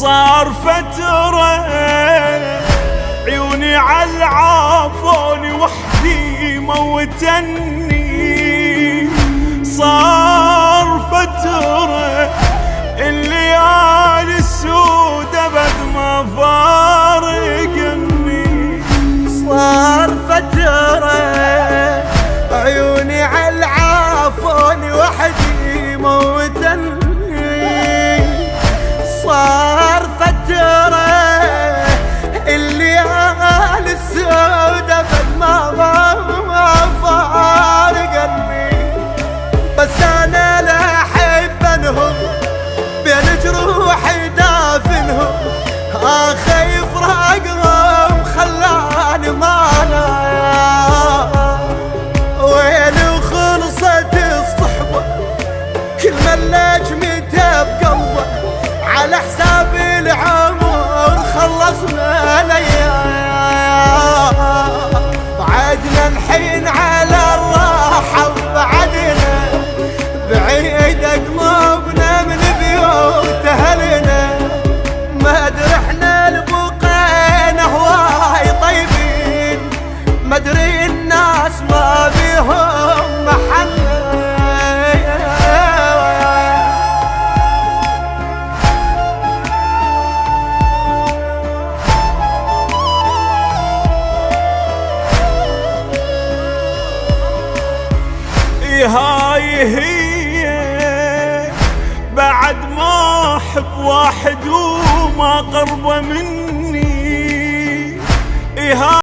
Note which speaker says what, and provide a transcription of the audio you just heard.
Speaker 1: صار فترة عيوني عالعافوني وحدي موتني، صار فترة الليالي السود ابد ما فارقني،
Speaker 2: صار فترة عيوني عالعافوني وحدي موتني، صار فترة الليالي السود ابد ما فارقني، بس انا لا احب انهم بين جروحي دافنهم، اخاف راقهم خلاني مانا وين وخلصت الصحبة، كل من لجمته بقلبه على حساب العمر خلصنا الايام، بعدنا الحين على الراحة وبعدنا بعيد قلوبنا من بيوت اهلنا، ما ادري احنا لبقينا هواي طيبين، ما ادري الناس ما بيهم محل.
Speaker 1: هاي هي بعد ما احب واحد وما قربه مني،